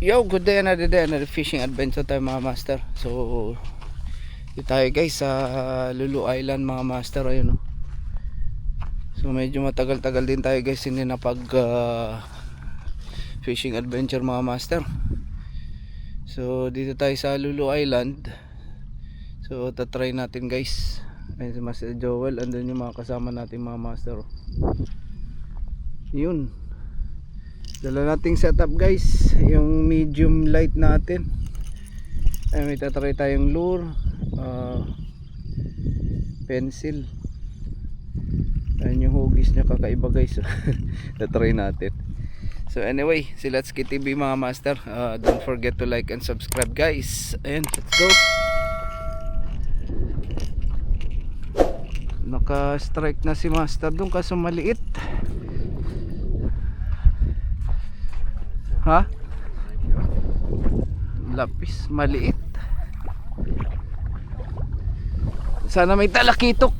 Yo, good day, another day, another fishing adventure tayo mga master. So, dito tayo guys sa Lulu Island mga master. Ayun, oh. So, medyo matagal-tagal din tayo guys hindi napag fishing adventure mga master. So, dito tayo sa Lulu Island. So, tatry natin guys. Ayun si Master Joel, andun yung mga kasama natin mga master. Yun. Dala nating setup guys, yung medium light natin. Ay, may tatry tayong lure, pencil. Ayun yung hugis niya, kakaiba guys. Tatry natin. So anyway, si Let's Get TV mga master, don't forget to like and subscribe guys. Ayan, let's go. Naka strike na si master doon kaso maliit. Ha? Lapis, maliit. Sana may talakitok.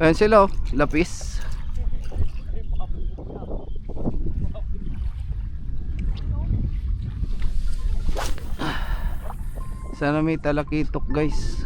Ayan sila, oh, lapis. Sana may talakitok guys.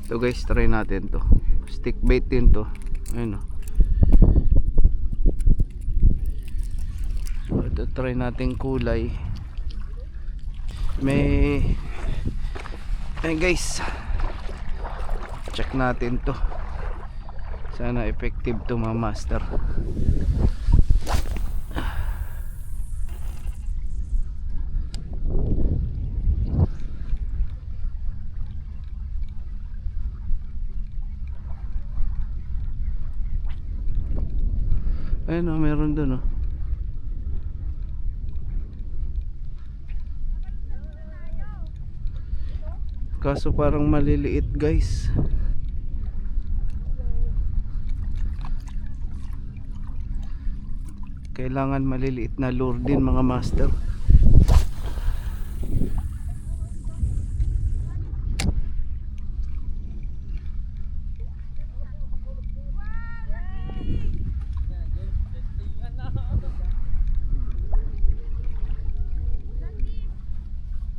So guys, try natin to. Stick bait din to. Ayun, oh. So ito, try natin kulay. May ayun guys, check natin to. Sana effective to mga master. Ayun, oh, meron dun, oh. Kaso parang maliliit guys. Kailangan maliliit na lure din mga master.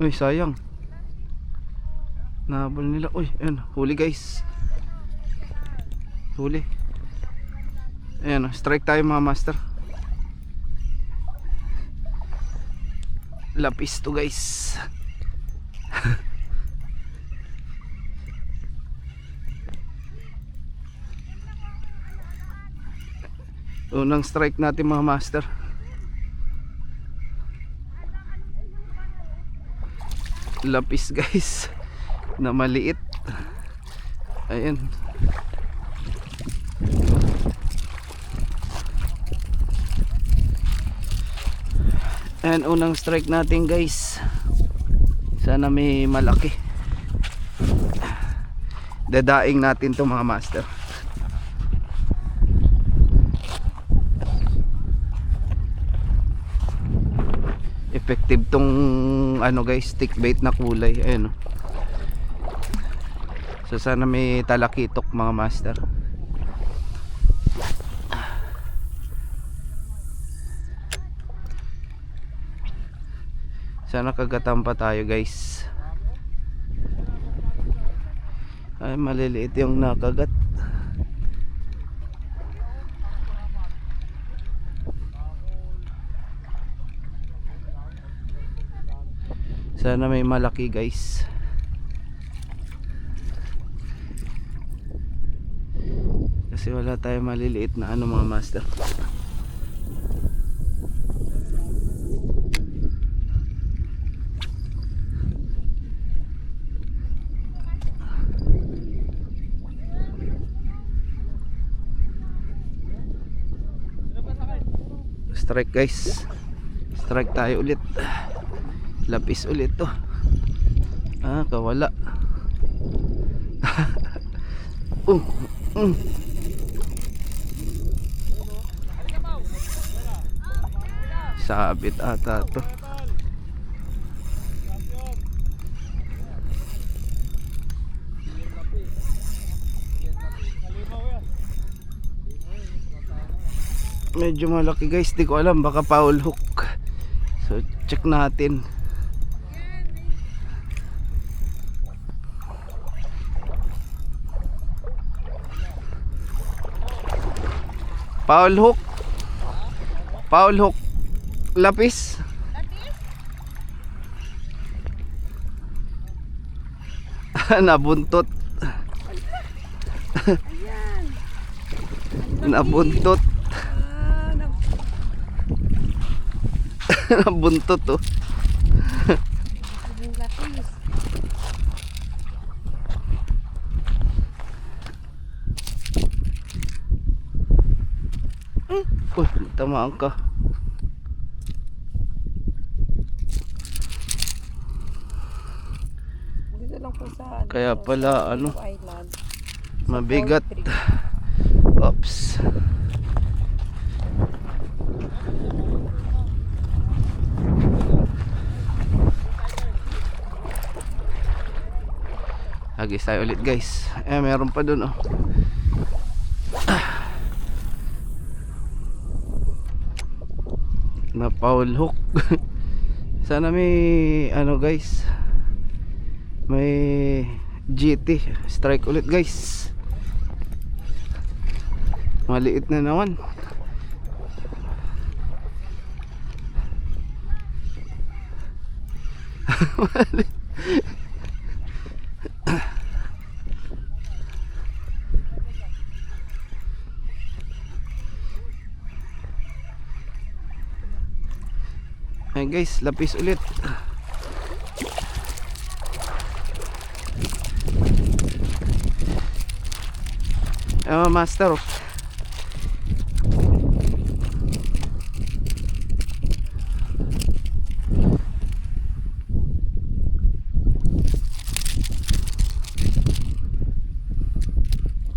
Uy, sayang. Nahabol nila. Uy, ayun, huli guys. Huli. Ayan, strike tayo mga master. Lapis to guys. Unang strike natin mga master. Lapis guys na maliit. Ayan. Ayan, unang strike natin guys. Sana may malaki. Dadaing natin to mga master. Effective tong ano guys, stick bait na kulay. Ayun, oh. So sana may talakitok mga master. Sana kagatan pa tayo guys. Ay, maliliit yung nakagat. Sana may malaki guys. Kasi wala tayong maliliit na ano mga master. strike guys. Strike tayo ulit. Lapis ulit to. Kawala. Sabit ata to. Medyo malaki guys, di ko alam, baka foul hook. So check natin. Foul hook. Foul hook. Lapis. Nabuntot. Ayan. Nabuntot. Nabuntot oh. Yung lapis. Uy, tamaan ka. Dito lang po sa Kaya pala ano, Island. mabigat. Oops. Hagis tayo ulit guys. Meron pa dun oh. Na foul hook. Sana may ano guys, may GT strike ulit guys. Maliit na naman. Ayan guys, lapis ulit. Master oh.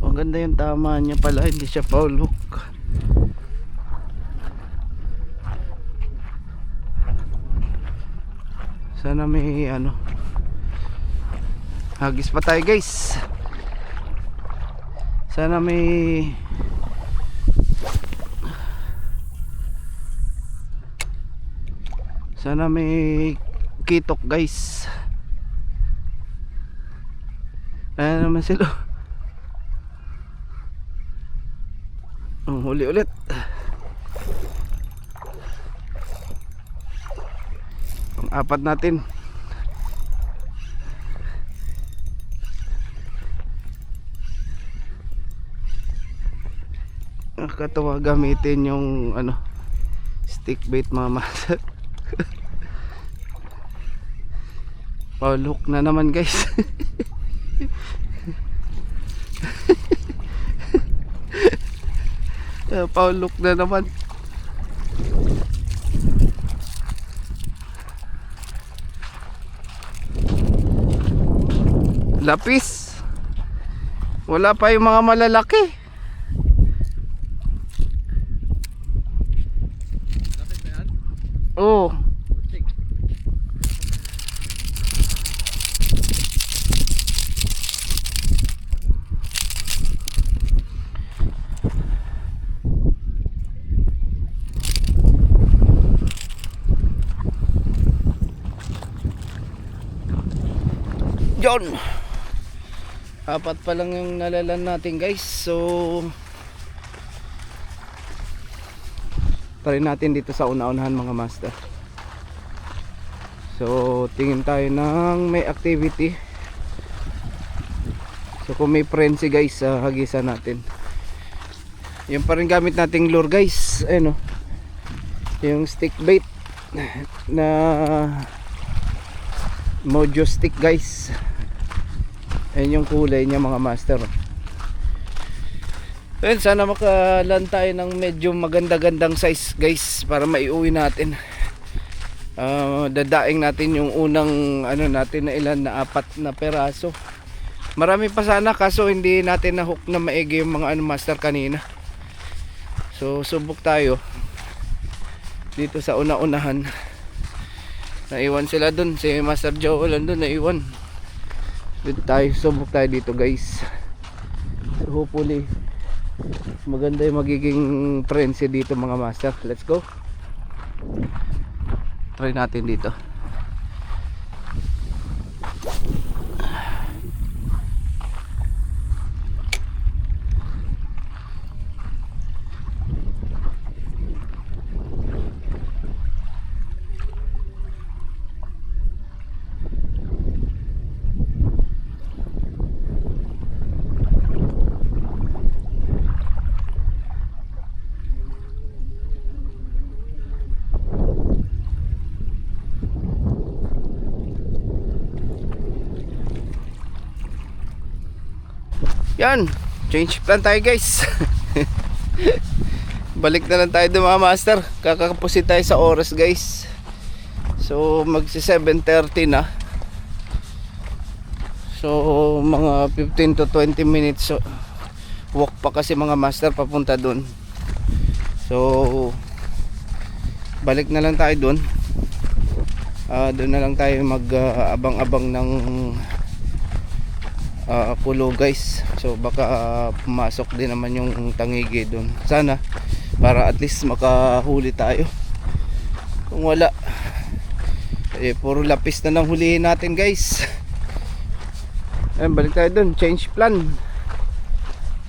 Ang ganda yung tama niya pala, hindi siya foul hook. Sana may ano, hagis pa tayo guys. Sana may kitok guys. Ayan naman sila. Huli ulit. Apat natin. Nakakatawa gamitin yung ano, stick bait mama. Foul hook na naman guys. Foul hook na naman. Lapis. Wala pa yung mga malalaki. Lapis na yan? Oo. John. Apat pa lang yung nalalan natin guys. So try natin dito sa una-unahan mga master. So tingin tayo ng may activity. So kung may frenzy guys, hagisan natin. Yung pa rin gamit nating lure guys. Ayun oh. Yung stick bait na Mojo stick guys. Ayan yung kulay niya mga master. Well, sana makalan tayo ng medyo maganda-gandang size guys para maiuwi natin. Dadaing natin yung unang ano natin na ilan na 4 na peraso. Marami pa sana kaso hindi natin na hook na maigi yung mga ano master kanina. So subok tayo dito sa una-unahan. Naiwan sila dun, si Master Joel andun naiwan. Dito tayo, subok tayo dito guys. So hopefully maganda yung magiging frenzy dito mga master. Let's go. Try natin dito. Yan, change plan tayo guys. Balik na lang tayo doon mga master. Kakapusin tayo sa oras guys. So magsi 7:30 na. So mga 15 to 20 minutes so, walk pa kasi mga master papunta doon. So balik na lang tayo doon. Doon na lang tayo mag abang-abang ng pulo guys. So baka pumasok din naman yung tangigi doon. Sana para at least makahuli tayo. Kung wala puro lapis na lang hulihin natin guys. Ayun, balik tayo doon, change plan.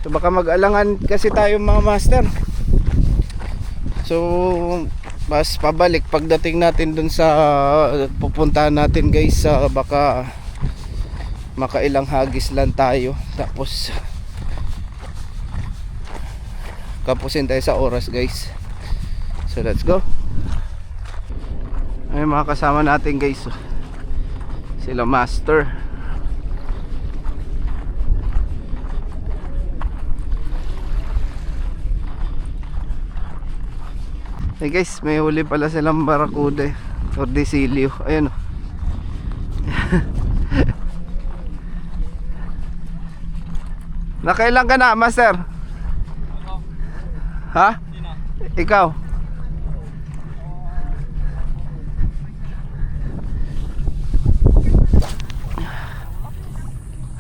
So baka mag-alangan kasi tayo mga master. So mas pabalik pagdating natin doon sa pupuntahan natin guys. Baka makailang hagis lang tayo tapos kapusin tayo sa oras guys. So let's go. Ay mga kasama natin guys, sila master. Hey guys, may huli pala silang barakuda or desilyo. Ayun oh. Nakailan ka na, master? Ha? Ikaw?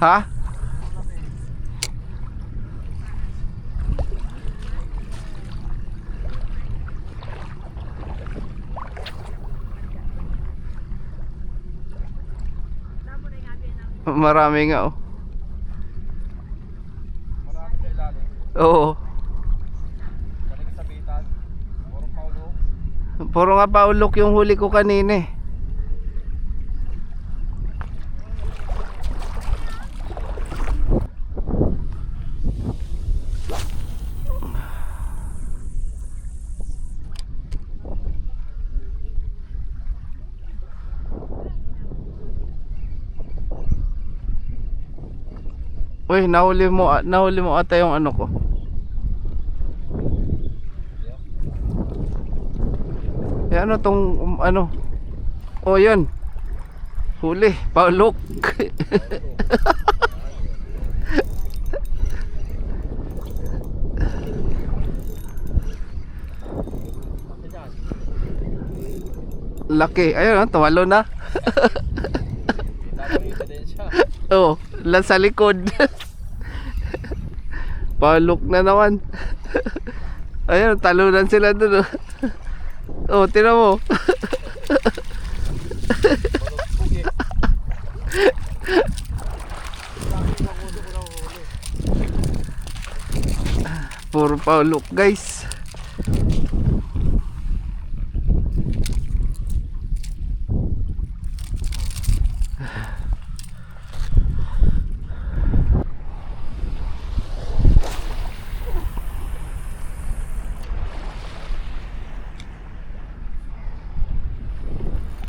Ha? Marami nga oh. Oo. Puro nga paulok yung huli ko kanina eh. Uy, nahuli mo ata yung ano ko. Eh, ano tong ano? Oh, yun. Huli, paulok. Laki. Ayun, tumalo na. Oh, lang sa likod. Paulok na naman. Ayun, talunan sila dun. Oh, tira mo. Puro paulok guys.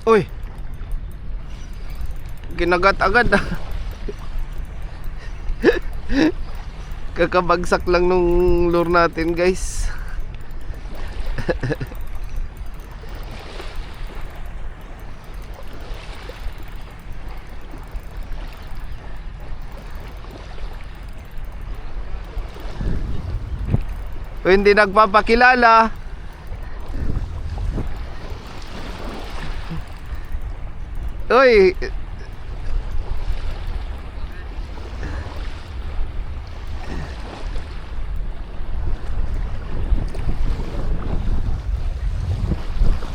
Uy, kinagat agad. Kakabagsak lang nung lure natin, guys. O hindi nagpapakilala. Uy,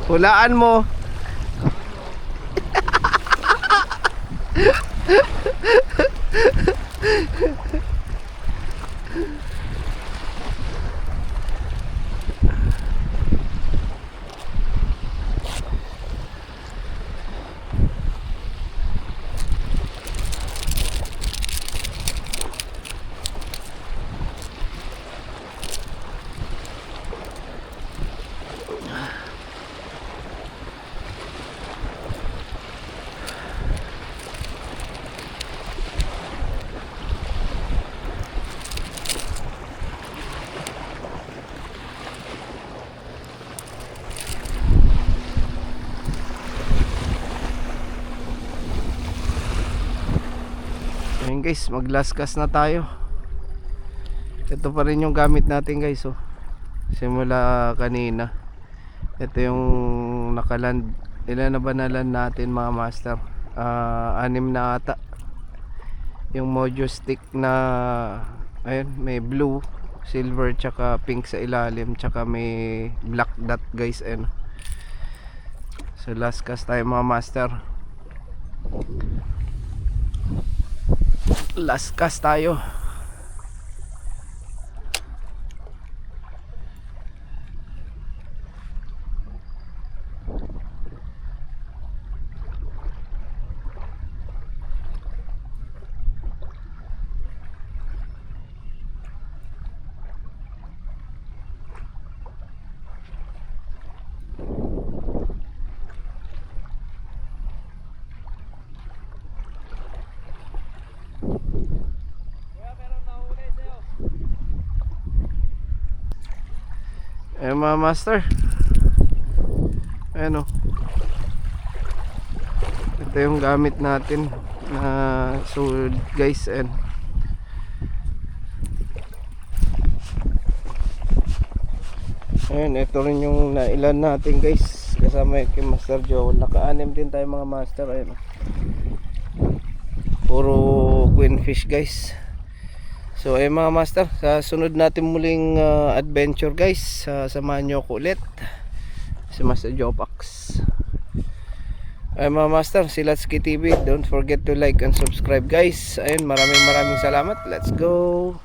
hulaan mo. Ayun guys, mag last cast na tayo. Ito pa rin yung gamit natin guys, oh. Simula kanina. Ito yung nakaland. Ilan na ba naland natin mga master? 6 na ata. Yung mojo stick na ayun, may blue, silver, tsaka pink sa ilalim, tsaka may black dot guys. Ayun. So last cast tayo mga master. Last cast tayo. Ayan mga master. Ayan, oh. Ito yung gamit natin na sword guys. Ayan. Ayan, ito rin yung nailan natin guys. Kasama yung kay Master Joe. Naka-anim din tayo mga master. Ayan, oh. Puro queenfish guys. So ayun mga master, sa sunod natin muling adventure guys, samahan nyo ako ulit si Master Jopax. Ayun mga master, si Latsuki TV, don't forget to like and subscribe guys. Ayun, maraming salamat. Let's go.